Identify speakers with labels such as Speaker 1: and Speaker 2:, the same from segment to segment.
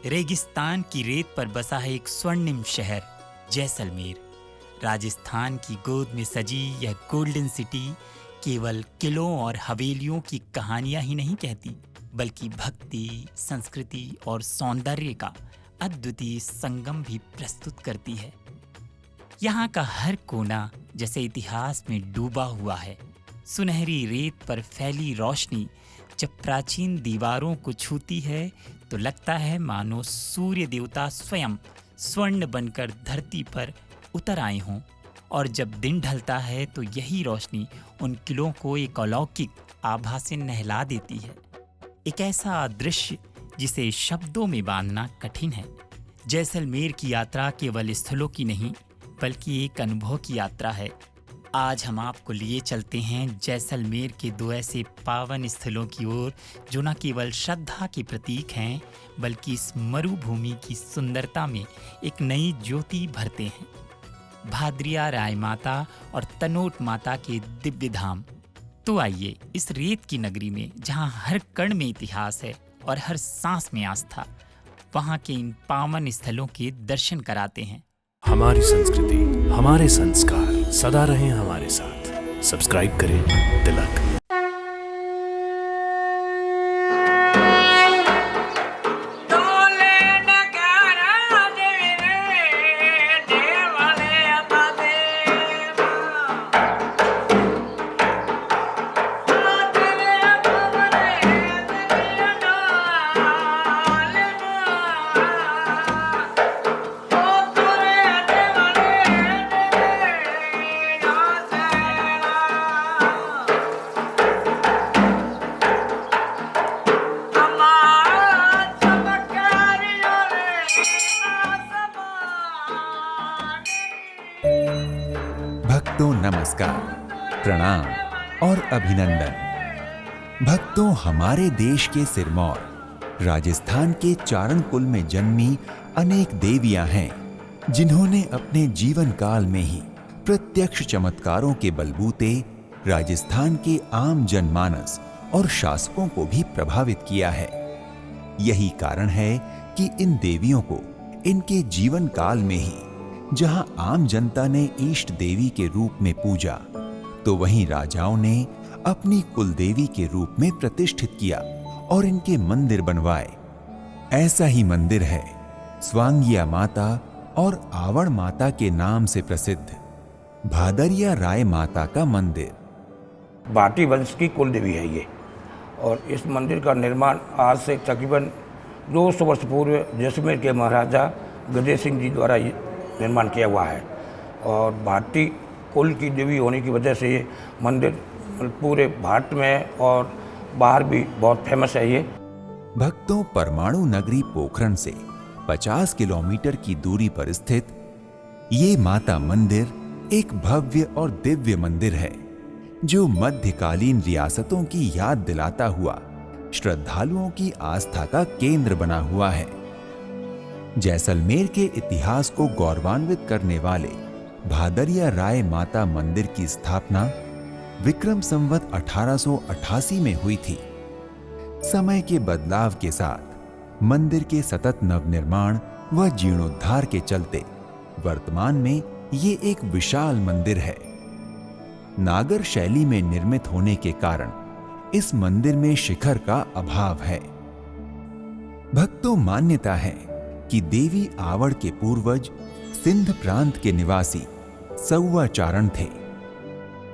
Speaker 1: रेगिस्तान की रेत पर बसा है एक स्वर्णिम शहर जैसलमेर। राजस्थान की गोद में सजी यह गोल्डन सिटी केवल किलों और हवेलियों की कहानियां ही नहीं कहती, बल्कि भक्ति, संस्कृति और सौंदर्य का अद्वितीय संगम भी प्रस्तुत करती है। यहाँ का हर कोना जैसे इतिहास में डूबा हुआ है। सुनहरी रेत पर फैली रोशनी जब प्राचीन दीवारों को छूती है तो लगता है मानो सूर्य देवता स्वयं स्वर्ण बनकर धरती पर उतर आए हों, और जब दिन ढलता है तो यही रोशनी उन किलों को एक अलौकिक आभा से नहला देती है। एक ऐसा दृश्य जिसे शब्दों में बांधना कठिन है। जैसलमेर की यात्रा केवल स्थलों की नहीं, बल्कि एक अनुभव की यात्रा है। आज हम आपको लिए चलते हैं जैसलमेर के दो ऐसे पावन स्थलों की ओर जो न केवल श्रद्धा के प्रतीक हैं, बल्कि इस मरुभूमि की सुंदरता में एक नई ज्योति भरते हैं। भादरिया राय माता और तनोट माता के दिव्य धाम। तो आइए इस रेत की नगरी में, जहाँ हर कण में इतिहास है और हर सांस में आस्था, वहाँ के इन पावन स्थलों के दर्शन कराते हैं।
Speaker 2: हमारी संस्कृति, हमारे संस्कार सदा रहें हमारे साथ। सब्सक्राइब करें तिलक।
Speaker 3: भक्तों नमस्कार, प्रणाम और अभिनंदन। भक्तों, हमारे देश के सिरमौर राजस्थान के चारण कुल में जन्मी अनेक देवियां हैं, जिन्होंने अपने जीवन काल में ही प्रत्यक्ष चमत्कारों के बलबूते राजस्थान के आम जनमानस और शासकों को भी प्रभावित किया है। यही कारण है कि इन देवियों को इनके जीवन काल में ही जहां आम जनता ने इष्ट देवी के रूप में पूजा, तो वहीं राजाओं ने अपनी कुल देवी के रूप में प्रतिष्ठित किया और इनके मंदिर बनवाए। ऐसा ही मंदिर है स्वांगिया माता और आवड़ माता के नाम से प्रसिद्ध भादरिया राय माता का मंदिर।
Speaker 4: भाटी वंश की कुल देवी है ये, और इस मंदिर का निर्माण आज से तकरीबन 200 वर्ष पूर्व जैसलमेर के महाराजा गजय सिंह जी द्वारा निर्माण किया हुआ है। और भाटी कुल की देवी होने की वजह से ये मंदिर पूरे भारत में और बाहर भी बहुत फेमस है। ये
Speaker 3: भक्तों, परमाणु नगरी पोखरण से 50 किलोमीटर की दूरी पर स्थित ये माता मंदिर एक भव्य और दिव्य मंदिर है, जो मध्यकालीन रियासतों की याद दिलाता हुआ श्रद्धालुओं की आस्था का केंद्र बना हुआ है। जैसलमेर के इतिहास को गौरवान्वित करने वाले भादरिया राय माता मंदिर की स्थापना विक्रम संवत 1888 में हुई थी। समय के बदलाव के साथ मंदिर के सतत नवनिर्माण व जीर्णोद्धार के चलते वर्तमान में ये एक विशाल मंदिर है। नागर शैली में निर्मित होने के कारण इस मंदिर में शिखर का अभाव है। भक्तों, मान्यता है कि देवी आवड़ के पूर्वज सिंध प्रांत के निवासी सौवा चारण थे,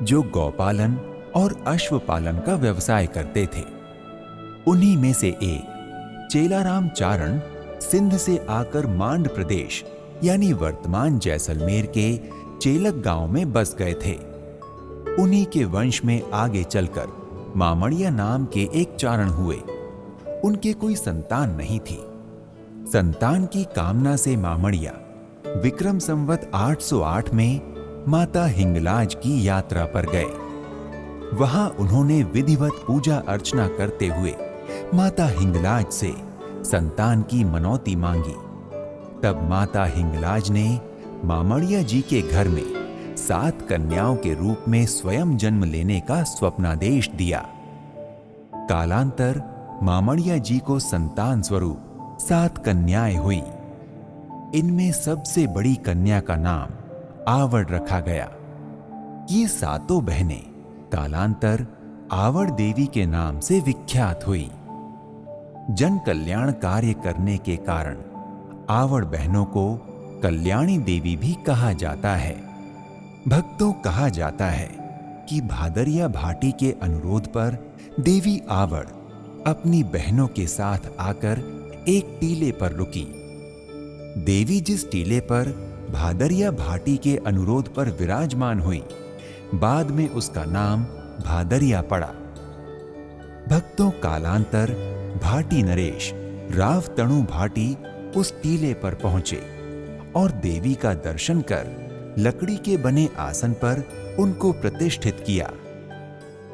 Speaker 3: जो गौपालन और अश्वपालन का व्यवसाय करते थे। उन्हीं में से एक चेलाराम चारण सिंध से आकर मांड प्रदेश यानी वर्तमान जैसलमेर के चेलक गांव में बस गए थे। उन्हीं के वंश में आगे चलकर मामड़िया नाम के एक चारण हुए। उनके कोई संतान नहीं थी। संतान की कामना से मामड़िया विक्रम संवत 808 में माता हिंगलाज की यात्रा पर गए। वहां उन्होंने विधिवत पूजा अर्चना करते हुए माता हिंगलाज से संतान की मनौती मांगी। तब माता हिंगलाज ने मामड़िया जी के घर में 7 कन्याओं के रूप में स्वयं जन्म लेने का स्वप्नादेश दिया। कालांतर मामड़िया जी को संतान स्वरूप 7 कन्याएं हुई। इनमें सबसे बड़ी कन्या का नाम आवड़ रखा गया। ये सातों बहनें कालांतर आवड़ देवी के नाम से विख्यात हुई। जन कल्याण कार्य करने के कारण आवड़ बहनों को कल्याणी देवी भी कहा जाता है। भक्तों, कहा जाता है कि भादरिया भाटी के अनुरोध पर देवी आवड़ अपनी बहनों के साथ आकर एक टीले पर रुकी। देवी जिस टीले पर भादरिया भाटी के अनुरोध पर विराजमान हुई, बाद में उसका नाम भादरिया पड़ा। भक्तों, कालांतर भाटी नरेश राव तणु भाटी उस टीले पर पहुंचे और देवी का दर्शन कर लकड़ी के बने आसन पर उनको प्रतिष्ठित किया।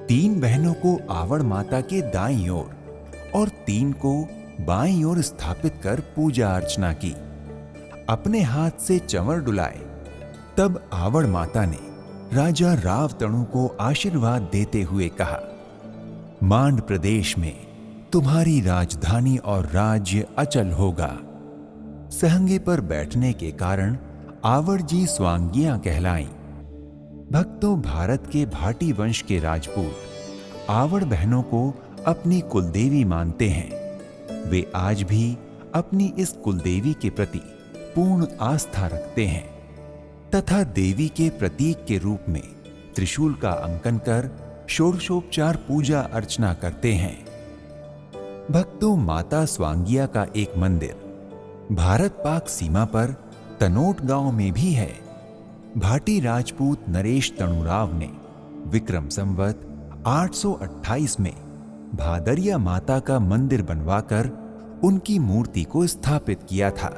Speaker 3: 3 बहनों को आवड़ माता के दाईं ओर और 3 को बाईं ओर स्थापित कर पूजा अर्चना की। अपने हाथ से चंवर डुलाए। तब आवड़ माता ने राजा राव तणु को आशीर्वाद देते हुए कहा, मांड प्रदेश में तुम्हारी राजधानी और राज्य अचल होगा। सहंगे पर बैठने के कारण आवड़ जी स्वांगियां कहलाईं। भक्तों, भारत के भाटी वंश के राजपूत आवड़ बहनों को अपनी कुलदेवी मानते हैं। वे आज भी अपनी इस कुलदेवी के प्रति पूर्ण आस्था रखते हैं तथा देवी के प्रतीक के रूप में त्रिशूल का अंकन कर षोडशोपचार पूजा अर्चना करते हैं। भक्तों, माता स्वांगिया का एक मंदिर भारत पाक सीमा पर तनोट गांव में भी है। भाटी राजपूत नरेश तणुराव ने विक्रम संवत 828 में भादरिया माता का मंदिर बनवाकर उनकी मूर्ति को स्थापित किया था।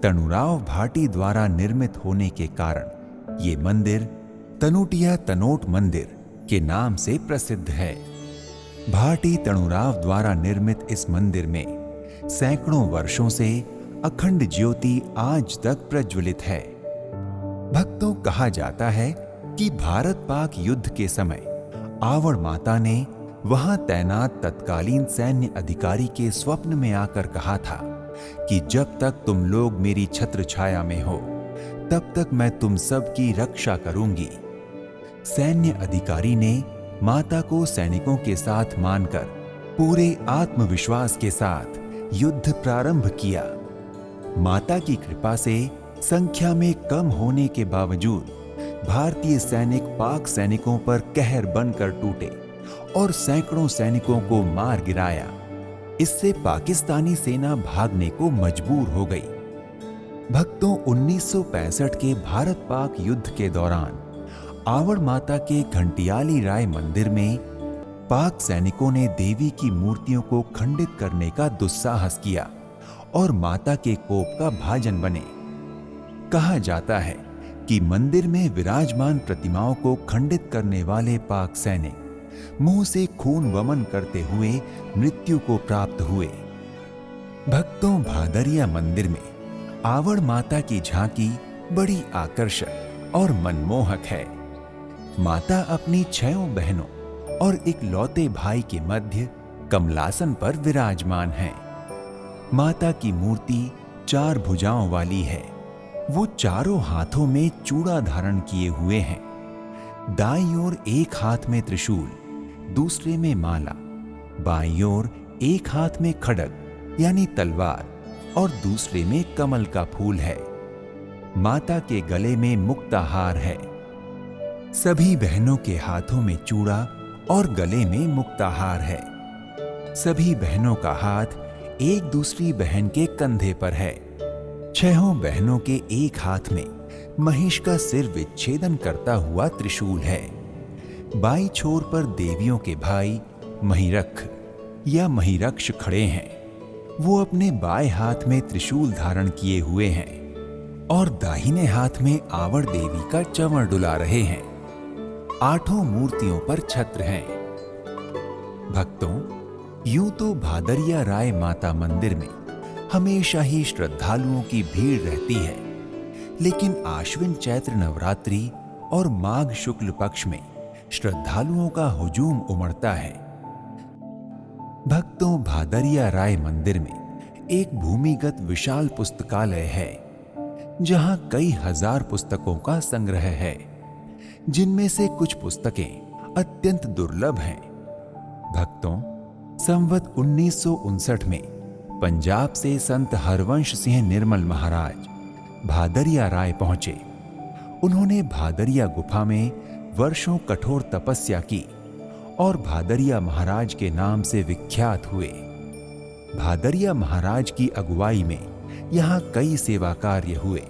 Speaker 3: तणुराव भाटी द्वारा निर्मित होने के कारण ये मंदिर तनुटिया तनोट मंदिर के नाम से प्रसिद्ध है। भाटी तणुराव द्वारा निर्मित इस मंदिर में सैकड़ों वर्षों से अखंड ज्योति आज तक प्रज्वलित है। भक्तों, कहा जाता है कि भारत पाक युद्ध के समय आवड़ माता ने वहां तैनात तत्कालीन सैन्य अधिकारी के स्वप्न में आकर कहा था कि जब तक तुम लोग मेरी छत्र छाया में हो, तब तक मैं तुम सब की रक्षा करूंगी। सैन्य अधिकारी ने माता को सैनिकों के साथ मानकर पूरे आत्मविश्वास के साथ युद्ध प्रारंभ किया। माता की कृपा से संख्या में कम होने के बावजूद भारतीय सैनिक पाक सैनिकों पर कहर बनकर टूटे और सैकड़ों सैनिकों को मार गिराया। इससे पाकिस्तानी सेना भागने को मजबूर हो गई। भक्तों, 1965 के भारत पाक युद्ध के दौरान आवड़ माता के घंटियाली राय मंदिर में पाक सैनिकों ने देवी की मूर्तियों को खंडित करने का दुस्साहस किया और माता के कोप का भाजन बने। कहा जाता है कि मंदिर में विराजमान प्रतिमाओं को खंडित करने वाले पाक सैनिक मुंह से खून वमन करते हुए मृत्यु को प्राप्त हुए। भक्तों, भादरिया मंदिर में आवड़ माता की झांकी बड़ी आकर्षक और मनमोहक है। माता अपनी 6 बहनों और इकलौते भाई के मध्य कमलासन पर विराजमान है। माता की मूर्ति 4 भुजाओं वाली है। वो चारों हाथों में चूड़ा धारण किए हुए हैं। दाईं ओर एक हाथ में त्रिशूल, दूसरे में माला, बाईं ओर एक हाथ में खड्ग यानी तलवार और दूसरे में कमल का फूल है। माता के गले में मुक्ताहार है। सभी बहनों के हाथों में चूड़ा और गले में मुक्ताहार है। सभी बहनों का हाथ एक दूसरी बहन के कंधे पर है। 6 बहनों के एक हाथ में महिष का सिर विच्छेदन करता हुआ त्रिशूल है। बाईं छोर पर देवियों के भाई महिरख या महिरक्ष खड़े हैं। वो अपने बाएं हाथ में त्रिशूल धारण किए हुए हैं और दाहिने हाथ में आवड़ देवी का चंवर डुला रहे हैं। 8 मूर्तियों पर छत्र हैं। भक्तों, यूं तो भादरिया राय माता मंदिर में हमेशा ही श्रद्धालुओं की भीड़ रहती है, लेकिन आश्विन चैत्र नवरात्रि और माघ शुक्ल पक्ष में श्रद्धालुओं का हुजूम उमड़ता है। भक्तों, भादरिया राय मंदिर में एक भूमिगत विशाल पुस्तकालय है जहां कई हजार पुस्तकों का संग्रह है, जिनमें से कुछ पुस्तकें अत्यंत दुर्लभ हैं। भक्तों, संवत 1959 में पंजाब से संत हरवंश सिंह निर्मल महाराज भादरिया राय पहुंचे। उन्होंने भादरिया गुफा में वर्षों कठोर तपस्या की और भादरिया महाराज के नाम से विख्यात हुए। भादरिया महाराज की अगुवाई में यहाँ कई सेवा कार्य हुए।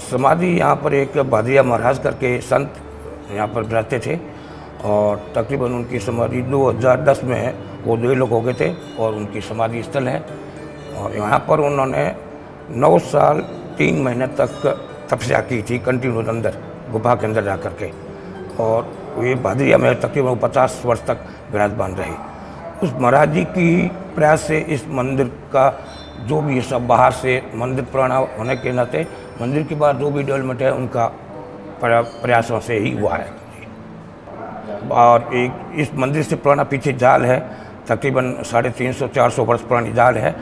Speaker 4: समाधि यहाँ पर एक भादरिया महाराज करके संत यहाँ पर रहते थे और तकरीबन उनकी समाधि 2010 में वो 2 लोग हो गए थे और उनकी समाधि स्थल है। और यहाँ पर उन्होंने 9 साल 3 महीने तक तपस्या की थी कंटिन्यू अंदर गुफा के अंदर जा कर के, और ये भादरिया में तकरीबन 50 वर्ष तक विराजमान रहे। उस महाराज जी की प्रयास से इस मंदिर का जो भी सब बाहर से मंदिर पुराना होने के नाते मंदिर के बाद जो भी डेवलपमेंट है उनका प्रयासों से ही हुआ है। और एक इस मंदिर से पुराना पीछे जाल है, तकरीबन 350-400 वर्ष पुरानी जाल है।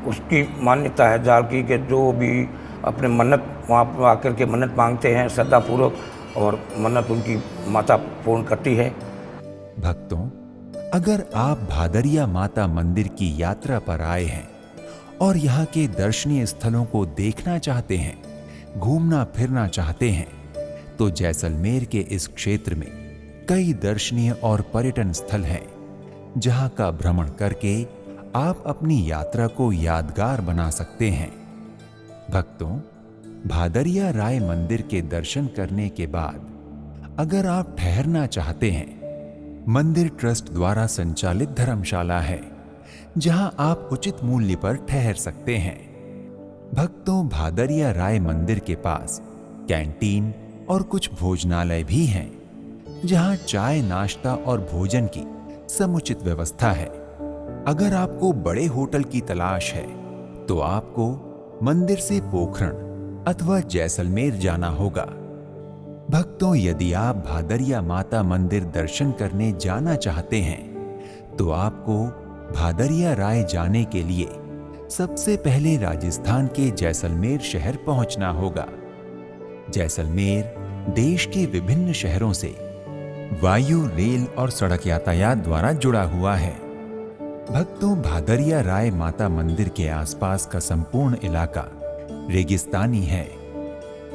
Speaker 4: उसकी मान्यता है जाल की कि जो भी अपने मन्नत वहाँ पर आकर के मन्नत मांगते हैं श्रद्धापूर्वक, और मन्नत उनकी माता पूर्ण करती है।
Speaker 3: भक्तों, अगर आप भादरिया माता मंदिर की यात्रा पर आए हैं और यहाँ के दर्शनीय स्थलों को देखना चाहते हैं, घूमना फिरना चाहते हैं, तो जैसलमेर के इस क्षेत्र में कई दर्शनीय और पर्यटन स्थल हैं जहाँ का भ्रमण करके आप अपनी यात्रा को यादगार बना सकते हैं। भक्तों, भादरिया राय मंदिर के दर्शन करने के बाद अगर आप ठहरना चाहते हैं, मंदिर ट्रस्ट द्वारा संचालित धर्मशाला है जहां आप उचित मूल्य पर ठहर सकते हैं। भक्तों, भादरिया राय मंदिर के पास कैंटीन और कुछ भोजनालय भी हैं जहां चाय, नाश्ता और भोजन की समुचित व्यवस्था है। अगर आपको बड़े होटल की तलाश है तो आपको मंदिर से पोखरण अथवा जैसलमेर जाना होगा। भक्तों, यदि आप भादरिया माता मंदिर दर्शन करने जाना चाहते हैं तो आपको भादरिया राय जाने के लिए सबसे पहले राजस्थान के जैसलमेर शहर पहुंचना होगा। जैसलमेर देश के विभिन्न शहरों से वायु, रेल और सड़क यातायात द्वारा जुड़ा हुआ है। भक्तों, भादरिया राय माता मंदिर के आसपास का संपूर्ण इलाका रेगिस्तानी है।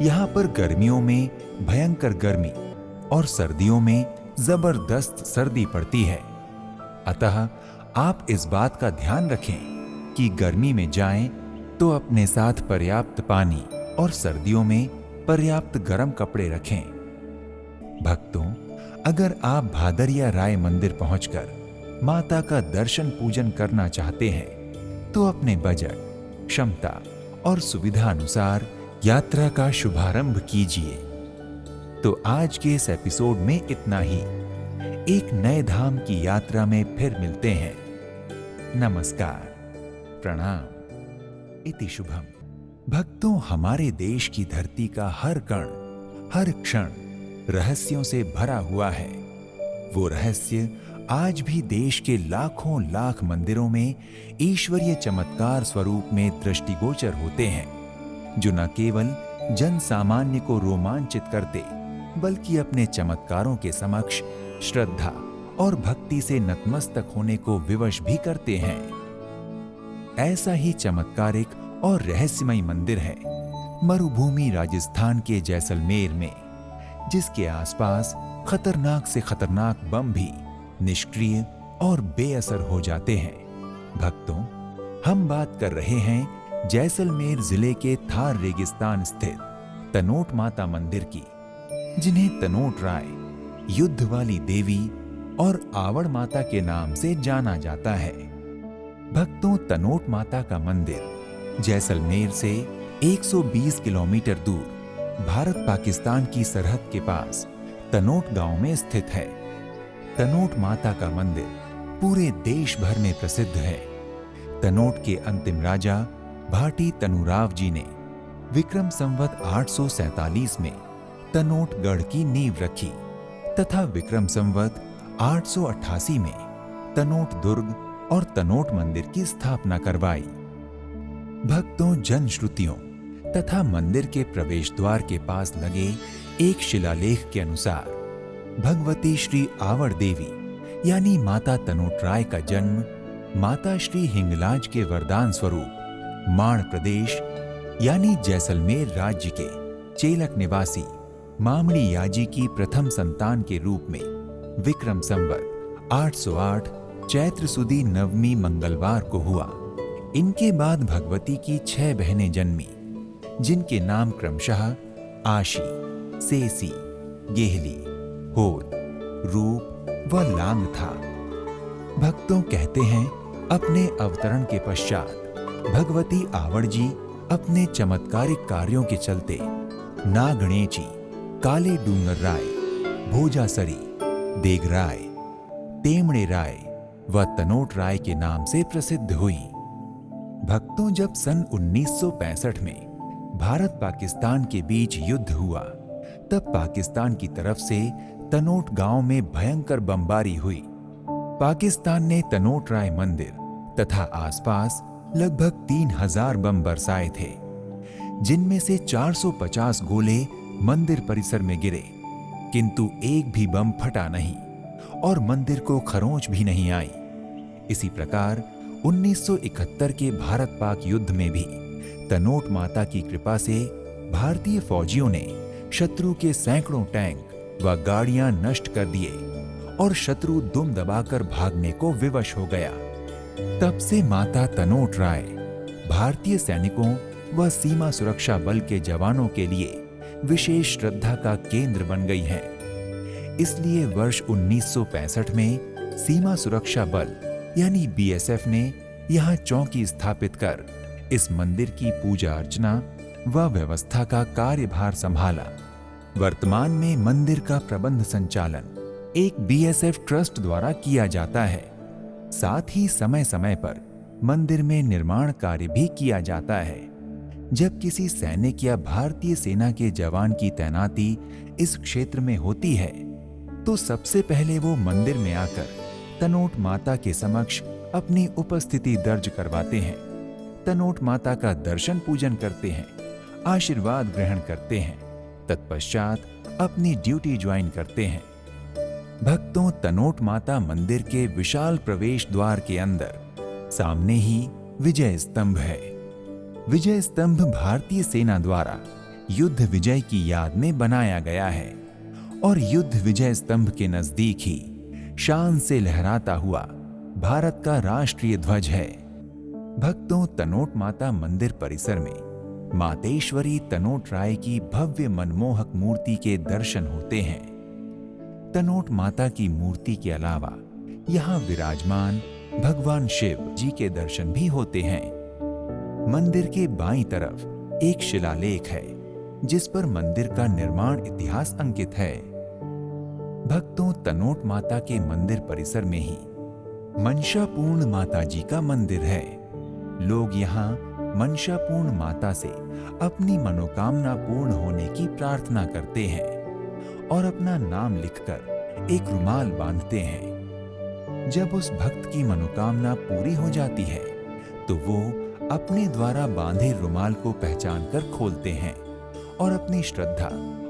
Speaker 3: यहाँ पर गर्मियों में भयंकर गर्मी और सर्दियों में जबरदस्त सर्दी पड़ती है। अतः आप इस बात का ध्यान रखें कि गर्मी में जाएं तो अपने साथ पर्याप्त पानी और सर्दियों में पर्याप्त गर्म कपड़े रखें। भक्तों, अगर आप भादरिया राय मंदिर पहुंचकर माता का दर्शन पूजन करना चाहते हैं तो अपने बजट, क्षमता और सुविधा अनुसार यात्रा का शुभारंभ कीजिए। तो आज के इस एपिसोड में इतना ही। एक नए धाम की यात्रा में फिर मिलते हैं। नमस्कार, प्रणाम, इति शुभम। भक्तों, हमारे देश की धरती का हर कण, हर क्षण रहस्यों से भरा हुआ है। वो रहस्य आज भी देश के लाखों लाख मंदिरों में ईश्वरीय चमत्कार स्वरूप में दृष्टिगोचर होते हैं, जो न केवल जन सामान्य को रोमांचित करते बल्कि अपने चमत्कारों के समक्ष श्रद्धा और भक्ति से नतमस्तक होने को विवश भी करते हैं। ऐसा ही चमत्कारिक और रहस्यमय मंदिर है मरुभूमि राजस्थान के जैसलमेर में, जिसके आसपास खतरनाक से खतरनाक बम भी निष्क्रिय और बेअसर हो जाते हैं। भक्तों, हम बात कर रहे हैं जैसलमेर जिले के थार रेगिस्तान स्थित तनोट माता मंदिर की, जिन्हें तनोट राय, युद्ध वाली देवी और आवड़ माता के नाम से जाना जाता है। भक्तों, तनोट माता का मंदिर जैसलमेर से 120 किलोमीटर दूर भारत पाकिस्तान की सरहद के पास तनोट गांव में स्थित है। तनोट माता का मंदिर पूरे देश भर में प्रसिद्ध है। तनोट के अंतिम राजा भाटी तनुराव जी ने विक्रम संवत 847 में तनोट गढ़ की नींव रखी तथा विक्रम संवत 888 में तनोट दुर्ग और तनोट मंदिर की स्थापना करवाई। भक्तों जनश्रुतियों तथा मंदिर के प्रवेश द्वार के पास लगे एक शिलालेख के अनुसार भगवती श्री आवर देवी यानी माता तनोटराय का जन्म माता श्री हिंगलाज के वरदान स्वरूप माण प्रदेश यानी जैसलमेर राज्य के चेलक निवासी मामड़ी याजी की प्रथम संतान के रूप में विक्रम संवत 808 चैत्र सुदी नवमी मंगलवार को हुआ। इनके बाद भगवती की 6 बहनें जन्मी, जिनके नाम क्रमशः आशी, सेसी, गेहली, होल, रूप व लांग था। भक्तों कहते हैं अपने अवतरण के पश्चात भगवती आवर जी अपने चमत्कारिक कार्यों के चलते नागणेची, काले डूंगर राय, भोजासरी, देगराय, तेमड़े राय व तनोट राय के नाम से प्रसिद्ध हुई। भक्तों जब सन 1965 में भारत पाकिस्तान के बीच युद्ध हुआ, तब पाकिस्तान की तरफ से तनोट गांव में भयंकर बमबारी हुई। पाकिस्तान ने तनोट राय मंदिर तथा आसपास लगभग 3000 बम बरसाए थे, जिनमें से 450 गोले मंदिर परिसर में गिरे, किंतु एक भी बम फटा नहीं और मंदिर को खरोंच भी नहीं आई। इसी प्रकार 1971 के भारत पाक युद्ध में भी तनोट माता की कृपा से भारतीय फौजियों ने शत्रु के सैकड़ों टैंक व गाड़ियां नष्ट कर दिए और शत्रु दुम दबाकर भागने को विवश हो गया। तब से माता तनोट राय भारतीय सैनिकों व सीमा सुरक्षा बल के जवानों के लिए विशेष श्रद्धा का केंद्र बन गई है। इसलिए वर्ष 1965 में सीमा सुरक्षा बल यानी बीएसएफ ने यहाँ चौकी स्थापित कर इस मंदिर की पूजा अर्चना व व्यवस्था का कार्यभार संभाला। वर्तमान में मंदिर का प्रबंध संचालन एक बीएसएफ ट्रस्ट द्वारा किया जाता है। साथ ही समय समय पर मंदिर में निर्माण कार्य भी किया जाता है। जब किसी सैनिक या भारतीय सेना के जवान की तैनाती इस क्षेत्र में होती है, तो सबसे पहले वो मंदिर में आकर तनोट माता के समक्ष अपनी उपस्थिति दर्ज करवाते हैं, तनोट माता का दर्शन पूजन करते हैं, आशीर्वाद ग्रहण करते हैं, तत्पश्चात अपनी ड्यूटी ज्वाइन करते हैं। भक्तों, तनोट माता मंदिर के विशाल प्रवेश द्वार के अंदर सामने ही विजय स्तंभ है। विजय स्तंभ भारतीय सेना द्वारा युद्ध विजय की याद में बनाया गया है और युद्ध विजय स्तंभ के नजदीक ही शान से लहराता हुआ भारत का राष्ट्रीय ध्वज है। भक्तों, तनोट माता मंदिर परिसर में मातेश्वरी तनोट राय की भव्य मनमोहक मूर्ति के दर्शन होते हैं। तनोट माता की मूर्ति के अलावा यहाँ विराजमान भगवान शिव जी के दर्शन भी होते हैं। मंदिर के बाईं तरफ एक शिलालेख है, जिस पर मंदिर का निर्माण इतिहास अंकित है। भक्तों, तनोट माता के मंदिर परिसर में ही मनसापूर्ण माता जी का मंदिर है। लोग यहाँ मनसापूर्ण माता से अपनी मनोकामना पूर्ण होने की प्रार्थना करते हैं और अपना नाम लिखकर एक रुमाल बांधते हैं। जब उस भक्त की मनोकामना पूरी हो जाती है, तो वो अपने द्वारा बांधे रुमाल को पहचानकर खोलते हैं और अपनी श्रद्धा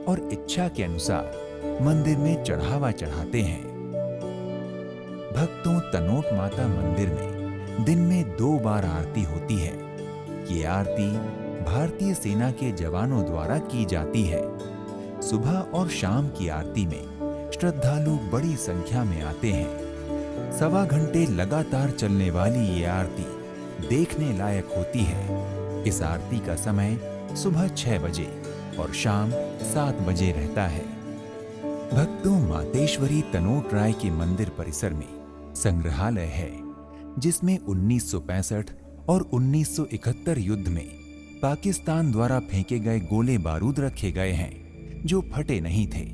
Speaker 3: और इच्छा के अनुसार मंदिर में चढ़ावा चढ़ाते हैं। भक्तों, तनोट माता मंदिर में दिन में 2 बार आरती होती है। ये आरती भारतीय सेना के जवानों द्वारा की जाती है। सुबह और शाम की आरती में श्रद्धालु बड़ी संख्या में आते हैं। 1.25 घंटे लगातार चलने वाली ये आरती देखने लायक होती है। इस आरती का समय सुबह 6 बजे और शाम 7 बजे रहता है। भक्तों, मातेश्वरी तनोट राय के मंदिर परिसर में संग्रहालय है, जिसमें 1965 और 1971 युद्ध में पाकिस्तान द्वारा फेंके गए गोले बारूद रखे गए हैं, जो फटे नहीं थे।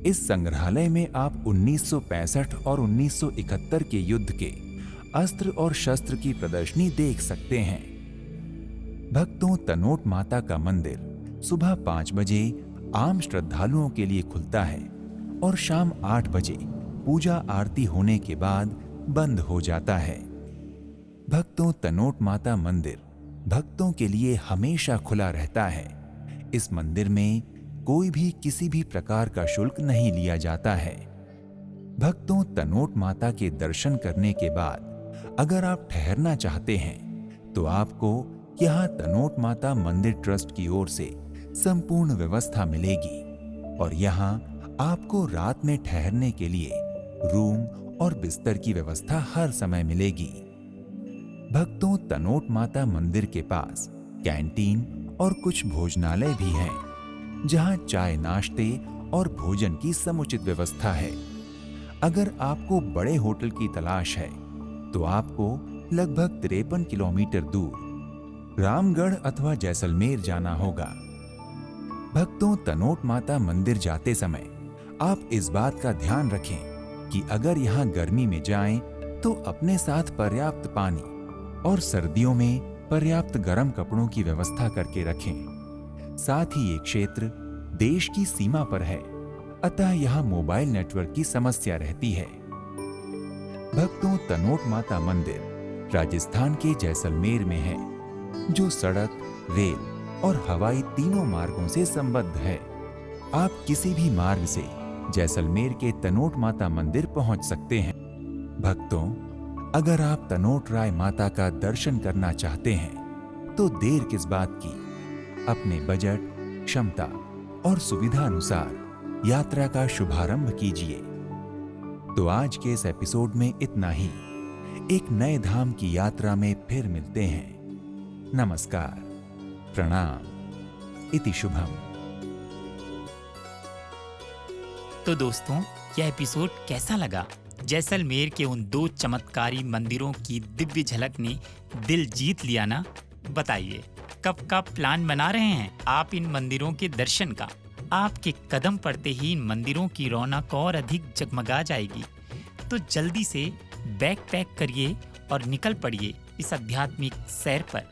Speaker 3: इस संग्रहालय में आप 1965 और 1971 के युद्ध के अस्त्र और शस्त्र की प्रदर्शनी देख सकते हैं। भक्तों, तनोट माता का मंदिर सुबह 5 बजे आम श्रद्धालुओं के लिए खुलता है और शाम 8 बजे पूजा आरती होने के बाद बंद हो जाता है। भक्तों, तनोट माता मंदिर भक्तों के लिए हमेशा खुला रहता है। इस मंदिर में कोई भी किसी भी प्रकार का शुल्क नहीं लिया जाता है। भक्तों, तनोट माता के दर्शन करने के बाद अगर आप ठहरना चाहते हैं तो आपको यहाँ तनोट माता मंदिर ट्रस्ट की ओर से संपूर्ण व्यवस्था मिलेगी और यहाँ आपको रात में ठहरने के लिए रूम और बिस्तर की व्यवस्था हर समय मिलेगी। भक्तों, तनोट माता मंदिर के पास कैंटीन और कुछ भोजनालय भी हैं, जहां चाय, नाश्ते और भोजन की समुचित व्यवस्था है। अगर आपको बड़े होटल की तलाश है तो आपको लगभग 53 किलोमीटर दूर रामगढ़ अथवा जैसलमेर जाना होगा। भक्तों, तनोट माता मंदिर जाते समय आप इस बात का ध्यान रखें कि अगर यहाँ गर्मी में जाएं तो अपने साथ पर्याप्त पानी और सर्दियों में पर्याप्त गर्म कपड़ों की व्यवस्था करके रखें। साथ ही ये क्षेत्र देश की सीमा पर है, अतः यहाँ मोबाइल नेटवर्क की समस्या रहती है। भक्तों, तनोट माता मंदिर राजस्थान के जैसलमेर में है, जो सड़क, रेल और हवाई तीनों मार्गों से संबद्ध है। आप किसी भी मार्ग से जैसलमेर के तनोट माता मंदिर पहुंच सकते हैं। भक्तों, अगर आप तनोट राय माता का दर्शन करना चाहते हैं तो देर किस बात की, अपने बजट, क्षमता और सुविधा अनुसार यात्रा का शुभारंभ कीजिए। तो आज के इस एपिसोड में इतना ही। एक नए धाम की यात्रा में फिर मिलते हैं। नमस्कार, प्रणाम, इति शुभम।
Speaker 1: तो दोस्तों, यह एपिसोड कैसा लगा? जैसलमेर के उन 2 चमत्कारी मंदिरों की दिव्य झलक ने दिल जीत लिया ना? बताइए, कब का प्लान बना रहे हैं आप इन मंदिरों के दर्शन का? आपके कदम पड़ते ही इन मंदिरों की रौनक और अधिक जगमगा जाएगी। तो जल्दी से बैग पैक करिए और निकल पड़िए इस आध्यात्मिक सैर पर।